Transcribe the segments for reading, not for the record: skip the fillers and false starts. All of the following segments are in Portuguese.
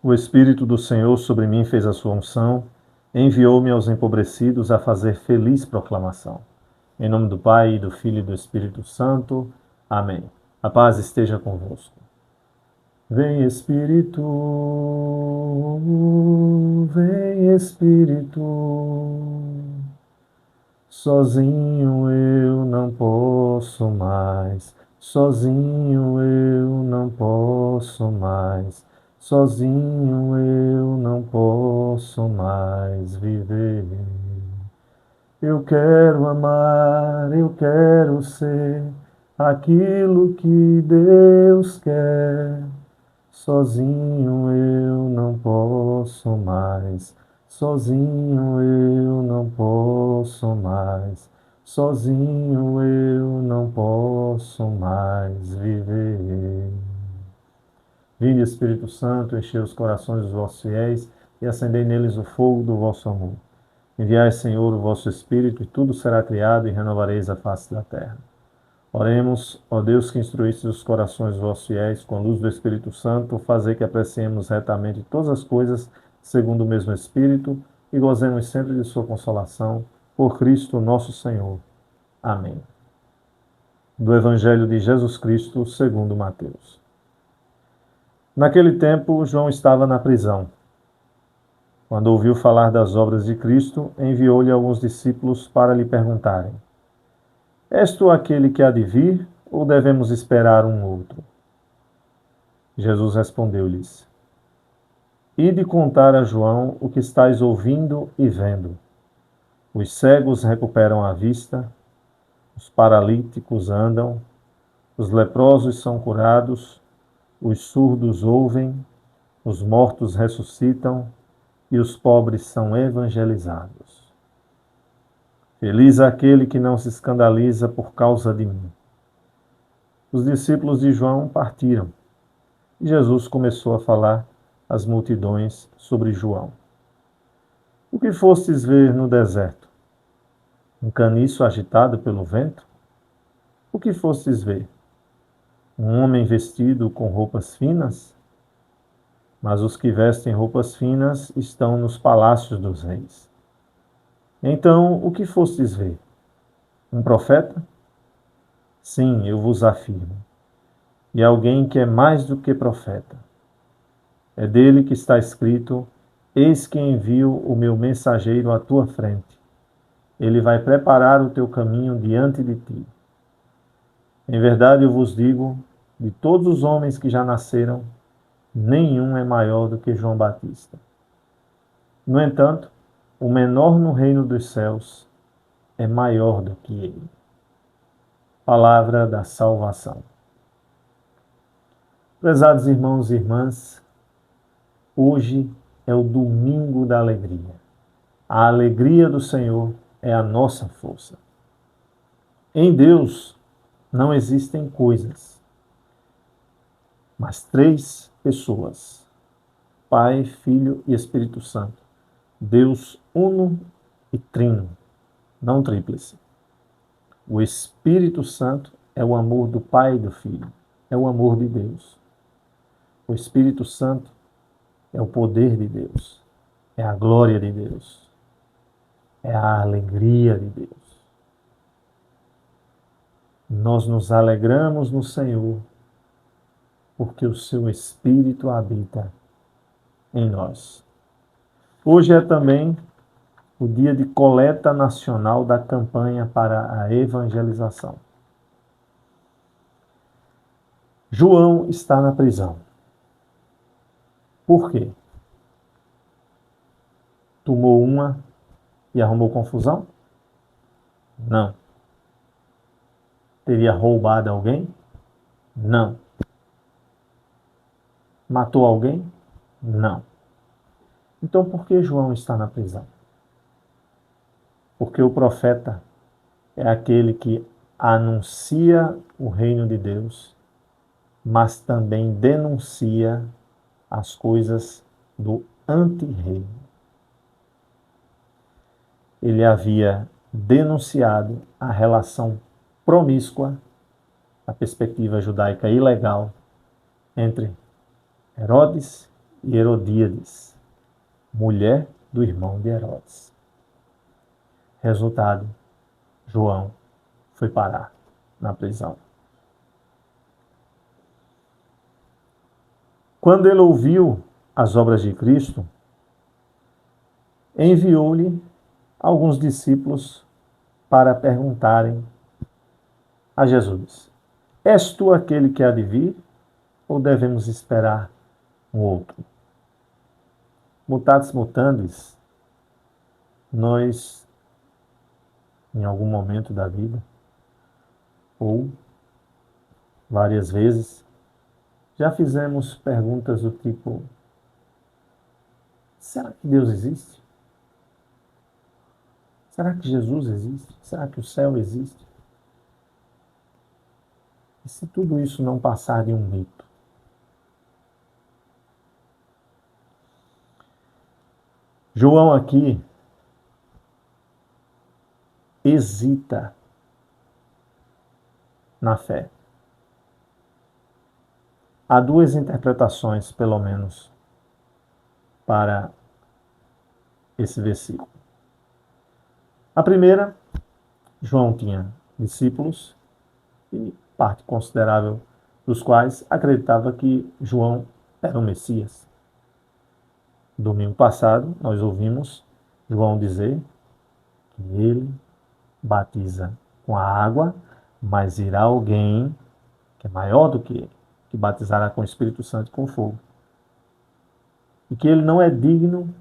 O Espírito do Senhor sobre mim fez a sua unção, enviou-me aos empobrecidos a fazer feliz proclamação. Em nome do Pai, do Filho e do Espírito Santo. Amém. A paz esteja convosco. Vem Espírito, vem Espírito, sozinho eu não posso mais, sozinho eu não posso mais, sozinho eu não posso mais viver. Eu quero amar, eu quero ser aquilo que Deus quer. Sozinho eu não posso mais, sozinho eu não posso mais, sozinho eu não posso mais viver. Vinde, Espírito Santo, enchei os corações dos vossos fiéis e acendei neles o fogo do vosso amor. Enviai, Senhor, o vosso Espírito, e tudo será criado, e renovareis a face da terra. Oremos, ó Deus, que instruíste os corações dos vossos fiéis com a luz do Espírito Santo, fazer que apreciemos retamente todas as coisas segundo o mesmo Espírito e gozemos sempre de sua consolação, por Cristo nosso Senhor. Amém. Do Evangelho de Jesus Cristo segundo Mateus. Naquele tempo, João estava na prisão. Quando ouviu falar das obras de Cristo, enviou-lhe alguns discípulos para lhe perguntarem: És tu aquele que há de vir, ou devemos esperar um outro? Jesus respondeu-lhes: Ide contar a João o que estáis ouvindo e vendo. Os cegos recuperam a vista, os paralíticos andam, os leprosos são curados, os surdos ouvem, os mortos ressuscitam e os pobres são evangelizados. Feliz aquele que não se escandaliza por causa de mim. Os discípulos de João partiram. E Jesus começou a falar às multidões sobre João. O que fostes ver no deserto? Um caniço agitado pelo vento? O que fostes ver? Um homem vestido com roupas finas? Mas os que vestem roupas finas estão nos palácios dos reis. Então, o que fostes ver? Um profeta? Sim, eu vos afirmo. E alguém que é mais do que profeta. É dele que está escrito: Eis que envio o meu mensageiro à tua frente. Ele vai preparar o teu caminho diante de ti. Em verdade eu vos digo, de todos os homens que já nasceram, nenhum é maior do que João Batista. No entanto, o menor no reino dos céus é maior do que ele. Palavra da salvação. Prezados irmãos e irmãs, hoje é o domingo da alegria. A alegria do Senhor é a nossa força. Em Deus não existem coisas, mas três pessoas: Pai, Filho e Espírito Santo. Deus uno e trino, não tríplice. O Espírito Santo é o amor do Pai e do Filho, é o amor de Deus. O Espírito Santo é o poder de Deus, é a glória de Deus, é a alegria de Deus. Nós nos alegramos no Senhor, porque o seu Espírito habita em nós. Hoje é também o dia de coleta nacional da campanha para a evangelização. João está na prisão. Por quê? Tomou uma e arrumou confusão? Não. Teria roubado alguém? Não. Matou alguém? Não. Então por que João está na prisão? Porque o profeta é aquele que anuncia o reino de Deus, mas também denuncia as coisas do anti-reino. Ele havia denunciado a relação promíscua, a perspectiva judaica ilegal, entre Herodes e Herodíades, mulher do irmão de Herodes. Resultado, João foi parar na prisão. Quando ele ouviu as obras de Cristo, enviou-lhe alguns discípulos para perguntarem a Jesus: És tu aquele que há de vir, ou devemos esperar um outro? Mutatis mutandis, nós, em algum momento da vida, ou várias vezes, já fizemos perguntas do tipo: será que Deus existe? Será que Jesus existe? Será que o céu existe? E se tudo isso não passar de um mito? João aqui hesita na fé. Há duas interpretações, pelo menos, para esse versículo. A primeira, João tinha discípulos, e parte considerável dos quais acreditava que João era o Messias. Domingo passado, nós ouvimos João dizer que ele batiza com a água, mas irá alguém que é maior do que ele, que batizará com o Espírito Santo e com fogo. E que ele não é digno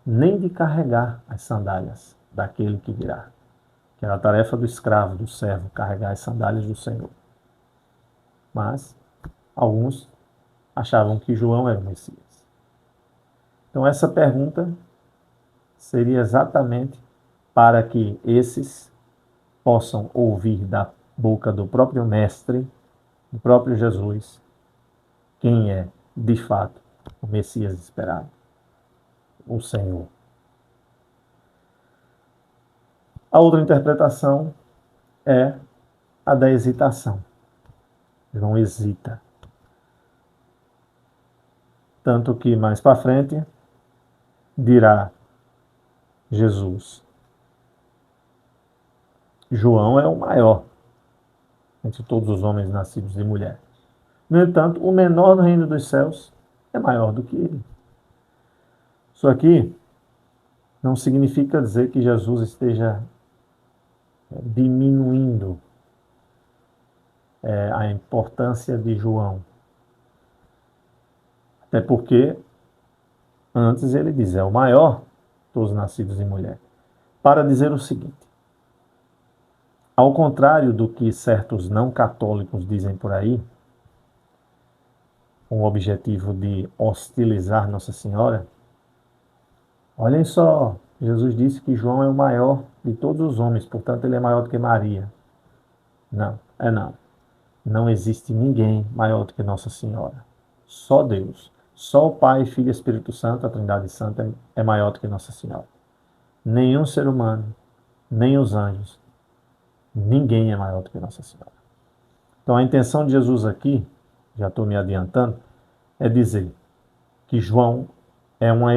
nem de carregar as sandálias daquele que virá. Que era a tarefa do escravo, do servo, carregar as sandálias do Senhor. Mas alguns achavam que João era o Messias. Então essa pergunta seria exatamente para que esses possam ouvir da boca do próprio Mestre, do próprio Jesus, quem é, de fato, o Messias esperado, o Senhor. A outra interpretação é a da hesitação. João hesita. Tanto que mais para frente dirá Jesus: João é o maior entre todos os homens nascidos de mulher. No entanto, o menor no reino dos céus é maior do que ele. Isso aqui não significa dizer que Jesus esteja diminuindo a importância de João. Até porque antes ele diz, é o maior dos nascidos de mulher. Para dizer o seguinte: ao contrário do que certos não católicos dizem por aí, com o objetivo de hostilizar Nossa Senhora, olhem só, Jesus disse que João é o maior de todos os homens, portanto ele é maior do que Maria. Não, não. Não existe ninguém maior do que Nossa Senhora. Só Deus. Só o Pai, Filho e Espírito Santo, a Trindade Santa, é maior do que Nossa Senhora. Nenhum ser humano, nem os anjos, ninguém é maior do que Nossa Senhora. Então a intenção de Jesus aqui, já estou me adiantando, é dizer que João é um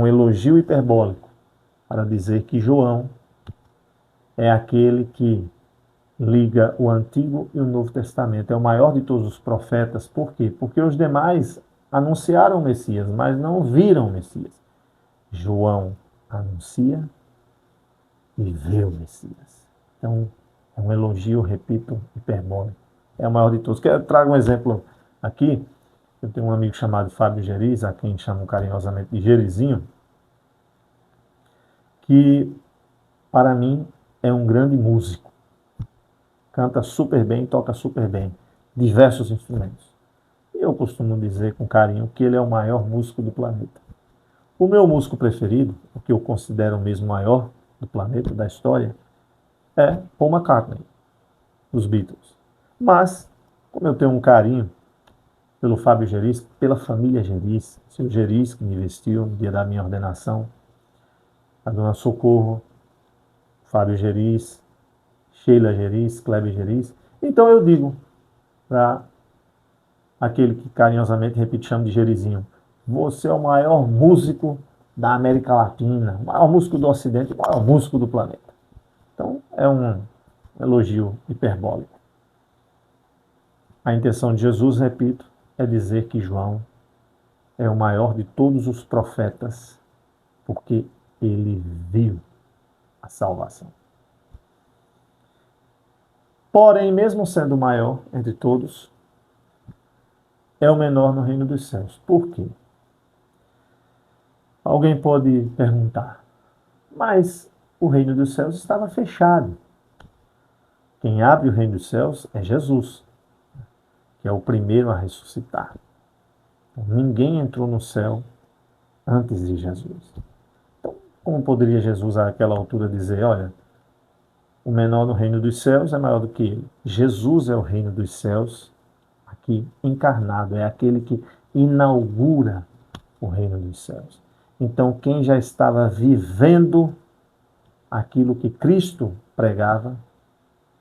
elogio hiperbólico para dizer que João é aquele que liga o Antigo e o Novo Testamento. É o maior de todos os profetas. Por quê? Porque os demais anunciaram o Messias, mas não viram o Messias. João anuncia e vê o Messias. Então, é um elogio, repito, hiperbólico. É o maior de todos. Quero trazer um exemplo aqui. Eu tenho um amigo chamado Fábio Geriz, a quem chamam carinhosamente de Gerizinho, que, para mim, é um grande músico. Canta super bem, toca super bem, diversos instrumentos. E eu costumo dizer com carinho que ele é o maior músico do planeta. O meu músico preferido, o que eu considero o mesmo maior do planeta, da história, é Paul McCartney, dos Beatles. Mas, como eu tenho um carinho pelo Fábio Geriz, pela família Geriz, seu Geriz, que me vestiu no dia da minha ordenação, a dona Socorro, Fábio Geriz, Sheila Geriz, Kleber Geriz. Então eu digo para aquele que carinhosamente, repito, chama de Gerizinho: Você é o maior músico da América Latina, o maior músico do Ocidente, o maior músico do planeta. Então, é um elogio hiperbólico. A intenção de Jesus, repito, é dizer que João é o maior de todos os profetas, porque ele viu a salvação. Porém, mesmo sendo o maior entre todos, é o menor no reino dos céus. Por quê? Alguém pode perguntar, mas o reino dos céus estava fechado. Quem abre o reino dos céus é Jesus, que é o primeiro a ressuscitar. Então, ninguém entrou no céu antes de Jesus. Então, como poderia Jesus, àquela altura, dizer: olha, o menor no reino dos céus é maior do que ele? Jesus é o reino dos céus aqui encarnado, é aquele que inaugura o reino dos céus. Então, quem já estava vivendo aquilo que Cristo pregava,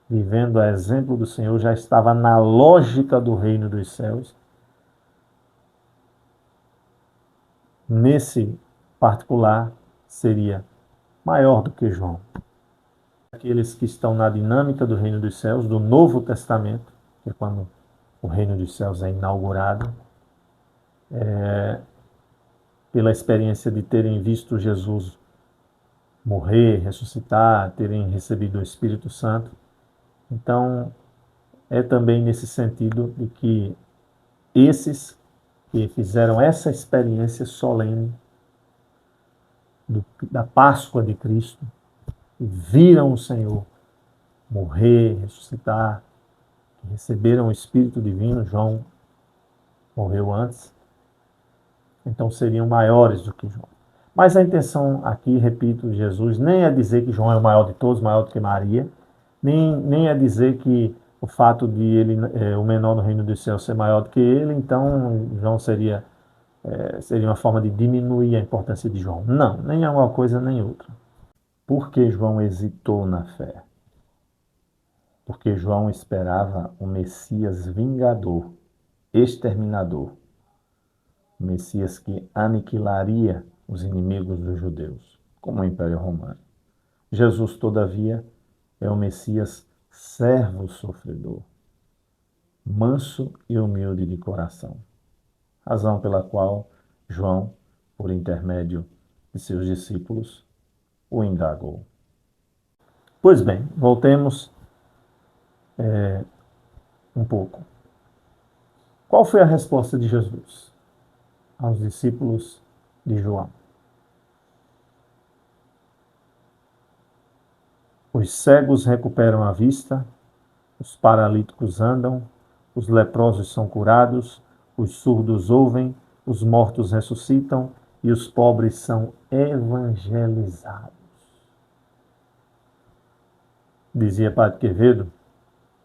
vivendo a exemplo do Senhor, já estava na lógica do reino dos céus. Nesse particular, seria maior do que João. Aqueles que estão na dinâmica do reino dos céus, do Novo Testamento, que é quando o reino dos céus é inaugurado, pela experiência de terem visto Jesus morrer, ressuscitar, terem recebido o Espírito Santo. Então, é também nesse sentido de que esses que fizeram essa experiência solene da Páscoa de Cristo, e viram o Senhor morrer, ressuscitar, receberam o Espírito Divino, João morreu antes, então seriam maiores do que João. Mas a intenção aqui, repito, de Jesus nem é dizer que João é o maior de todos, maior do que Maria, nem é dizer que o fato de ele, o menor no reino dos céus, ser maior do que ele, então João seria uma forma de diminuir a importância de João. Não, nem é uma coisa nem outra. Por que João hesitou na fé? Porque João esperava um Messias vingador, exterminador, um Messias que aniquilaria os inimigos dos judeus, como o Império Romano. Jesus, todavia, é o Messias servo sofredor, manso e humilde de coração, razão pela qual João, por intermédio de seus discípulos, o indagou. Pois bem, voltemos um pouco. Qual foi a resposta de Jesus aos discípulos de João? Os cegos recuperam a vista, os paralíticos andam, os leprosos são curados, os surdos ouvem, os mortos ressuscitam e os pobres são evangelizados. Dizia Padre Quevedo,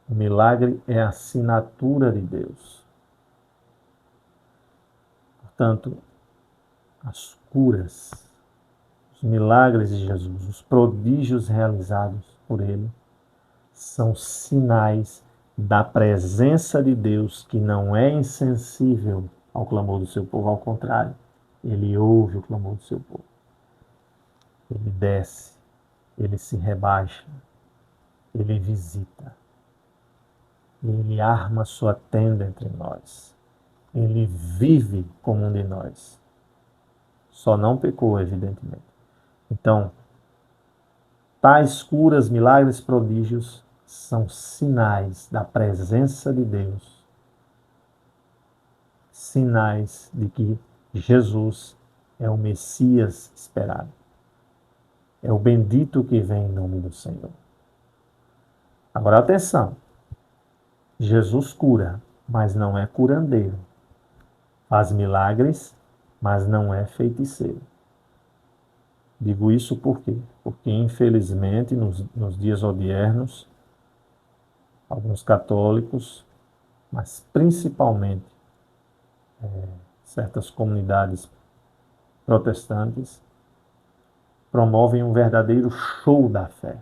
o milagre é a assinatura de Deus. Portanto, as curas, os milagres de Jesus, os prodígios realizados por ele, são sinais da presença de Deus, que não é insensível ao clamor do seu povo, ao contrário, ele ouve o clamor do seu povo. Ele desce, ele se rebaixa, ele visita, ele arma sua tenda entre nós, ele vive como um de nós. Só não pecou, evidentemente. Então, tais curas, milagres, prodígios são sinais da presença de Deus, sinais de que Jesus é o Messias esperado. É o bendito que vem em nome do Senhor. Agora, atenção. Jesus cura, mas não é curandeiro. Faz milagres, mas não é feiticeiro. Digo isso por quê? Porque, infelizmente, nos dias odiernos, alguns católicos, mas principalmente certas comunidades protestantes, promovem um verdadeiro show da fé.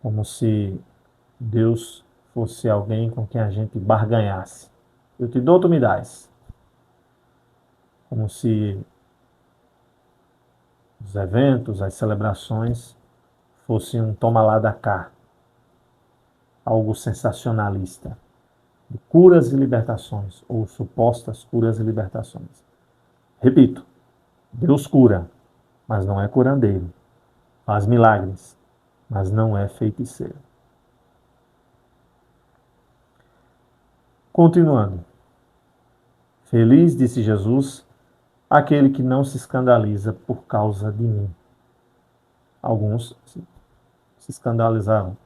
Como se Deus fosse alguém com quem a gente barganhasse. Eu te dou, tu me dás. como se os eventos, as celebrações fossem um toma lá da cá, algo sensacionalista, de curas e libertações, ou supostas curas e libertações. Repito, Deus cura, mas não é curandeiro. Faz milagres, mas não é feiticeiro. Continuando. Feliz, disse Jesus, aquele que não se escandaliza por causa de mim. Alguns se escandalizavam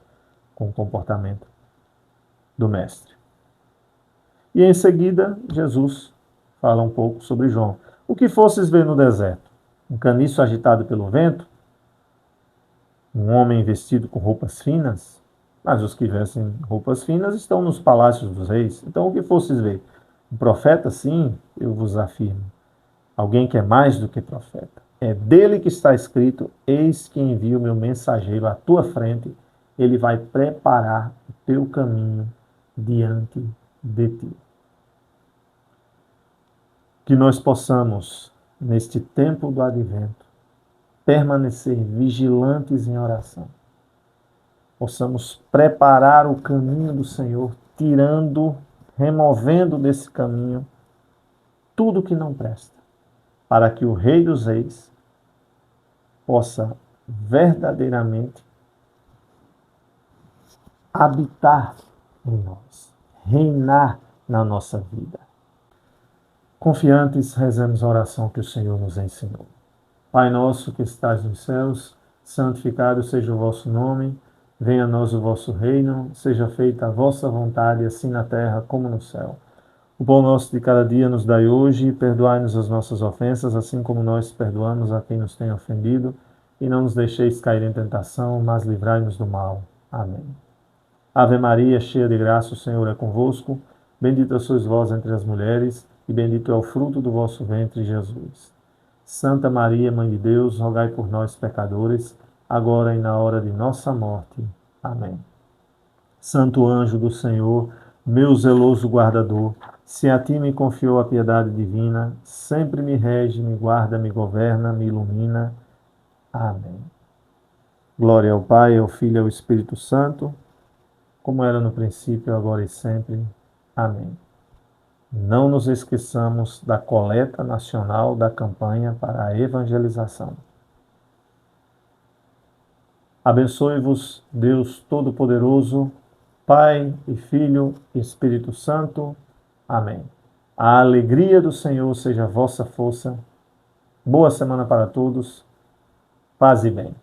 com o comportamento do mestre. E em seguida, Jesus fala um pouco sobre João. O que fosses ver no deserto? Um caniço agitado pelo vento? Um homem vestido com roupas finas? Mas os que vestem roupas finas estão nos palácios dos reis. Então o que fosses ver? Um profeta, sim, eu vos afirmo. Alguém que é mais do que profeta. É dele que está escrito: eis que envio meu mensageiro à tua frente, ele vai preparar o teu caminho diante de ti. Que nós possamos, neste tempo do advento, permanecer vigilantes em oração. Possamos preparar o caminho do Senhor, removendo desse caminho tudo que não presta, para que o Rei dos Reis possa verdadeiramente habitar em nós, reinar na nossa vida. Confiantes, rezemos a oração que o Senhor nos ensinou. Pai nosso que estás nos céus, santificado seja o vosso nome, venha a nós o vosso reino, seja feita a vossa vontade, assim na terra como no céu. O pão nosso de cada dia nos dai hoje, e perdoai-nos as nossas ofensas, assim como nós perdoamos a quem nos tem ofendido, e não nos deixeis cair em tentação, mas livrai-nos do mal. Amém. Ave Maria, cheia de graça, o Senhor é convosco. Bendita sois vós entre as mulheres, e bendito é o fruto do vosso ventre, Jesus. Santa Maria, Mãe de Deus, rogai por nós, pecadores, agora e na hora de nossa morte. Amém. Santo anjo do Senhor, meu zeloso guardador, se a ti me confiou a piedade divina, sempre me rege, me guarda, me governa, me ilumina. Amém. Glória ao Pai, ao Filho e ao Espírito Santo, como era no princípio, agora e sempre. Amém. Não nos esqueçamos da coleta nacional da campanha para a evangelização. Abençoe-vos, Deus Todo-Poderoso, Pai e Filho e Espírito Santo. Amém. A alegria do Senhor seja a vossa força. Boa semana para todos. Paz e bem.